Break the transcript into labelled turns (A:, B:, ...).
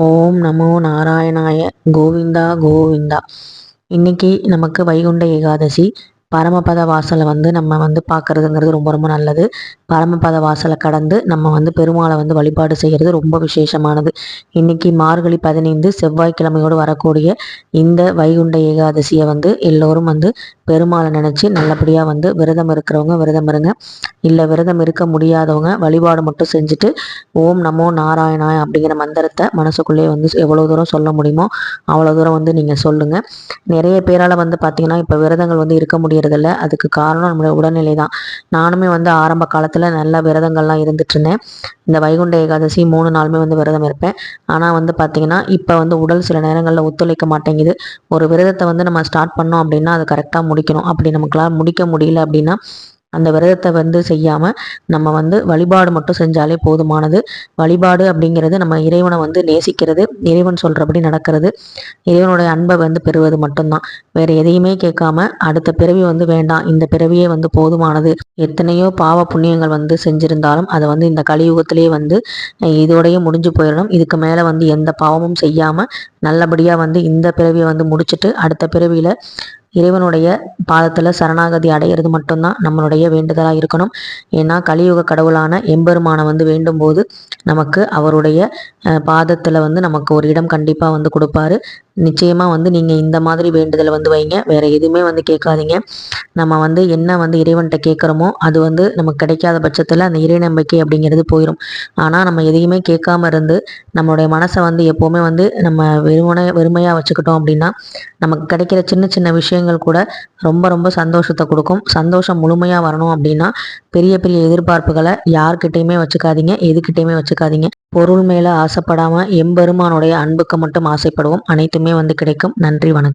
A: ஓம் நமோ நாராயணாய. கோவிந்தா கோவிந்தா. இன்னைக்கு நமக்கு வைகுண்ட ஏகாதசி. பரமபத வாசலை நம்ம பார்க்கறதுங்கிறது ரொம்ப ரொம்ப நல்லது. பரமபத வாசலை கடந்து நம்ம பெருமாளை வழிபாடு செய்கிறது ரொம்ப விசேஷமானது. இன்னைக்கு மார்கழி 15 செவ்வாய்க்கிழமையோடு வரக்கூடிய இந்த வைகுண்ட ஏகாதசியை எல்லோரும் பெருமாளை நினச்சி நல்லபடியாக விரதம் இருக்கிறவங்க விரதம் இருங்க. இல்லை விரதம் இருக்க முடியாதவங்க வழிபாடு மட்டும் செஞ்சுட்டு ஓம் நமோ நாராயணா அப்படிங்கிற மந்திரத்தை மனசுக்குள்ளேயே எவ்வளோ தூரம் சொல்ல முடியுமோ அவ்வளோ தூரம் நீங்கள் சொல்லுங்கள். நிறைய பேரால் பார்த்திங்கன்னா இப்போ விரதங்கள் இருக்க முடியறதில்ல. அதுக்கு காரணம் நம்மளுடைய உடல்நிலை தான். நானுமே ஆரம்ப காலத்தில் நல்ல விரதங்கள்லாம் இருந்துட்டு இருந்தேன். இந்த வைகுண்ட ஏகாதசி 3 நாளுமே விரதம் இருப்பேன். ஆனால் பார்த்திங்கன்னா இப்போ உடல் சில நேரங்களில் ஒத்துழைக்க மாட்டேங்குது. ஒரு விரதத்தை நம்ம ஸ்டார்ட் பண்ணோம் அப்படின்னா அது கரெக்டாக முடிக்கணும். அப்படி நமக்குலாம் முடிக்க முடியல அப்படின்னா அந்த விரதத்தை செய்யாமல் நம்ம வழிபாடு மட்டும் செஞ்சாலே போதுமானது. வழிபாடு அப்படிங்கிறது நம்ம இறைவனை நேசிக்கிறது, இறைவன் சொல்கிறபடி நடக்கிறது, இறைவனுடைய அன்பை பெறுவது மட்டும்தான். வேறு எதையுமே கேட்காம அடுத்த பிறவி வேண்டாம், இந்த பிறவியே போதுமானது. எத்தனையோ பாவ புண்ணியங்கள் செஞ்சிருந்தாலும் அதை இந்த கலியுகத்திலேயே இதோடையே முடிஞ்சு போயிடணும். இதுக்கு மேலே எந்த பாவமும் செய்யாமல் நல்லபடியாக இந்த பிறவியை முடிச்சுட்டு அடுத்த பிறவியில் இறைவனுடைய பாதத்தில் சரணாகதி அடையிறது மட்டும்தான் நம்மளுடைய வேண்டுதலாக இருக்கணும். ஏன்னா கலியுக கடவுளான எம்பெருமானை வேண்டும் போது நமக்கு அவருடைய பாதத்தில் நமக்கு ஒரு இடம் கண்டிப்பாக கொடுப்பாரு. நிச்சயமாக நீங்கள் இந்த மாதிரி வேண்டுதலை வைங்க. வேறு எதுவுமே கேட்காதீங்க. நம்ம என்ன இறைவன்கிட்ட கேட்குறோமோ அது நமக்கு கிடைக்காத பட்சத்தில் அந்த இறை நம்பிக்கை அப்படிங்கிறது போயிடும். ஆனால் நம்ம எதையுமே கேட்காம இருந்து நம்மளுடைய மனசை எப்போவுமே நம்ம வெறுமையாக வச்சுக்கிட்டோம் அப்படின்னா நமக்கு கிடைக்கிற சின்ன சின்ன விஷயங்கள் கூட ரொம்ப ரொம்ப சந்தோஷத்தை கொடுக்கும். சந்தோஷம் முழுமையாக வரணும் அப்படின்னா பெரிய பெரிய எதிர்பார்ப்புகளை யார்கிட்டையுமே வச்சுக்காதீங்க, எதுக்கிட்டையுமே வச்சுக்காதீங்க. பொருள் மேலே ஆசைப்படாமல் எம்பெருமானுடைய அன்புக்கு மட்டும் ஆசைப்படுவோம். அனைத்துமே கிடைக்கும். நன்றி, வணக்கம்.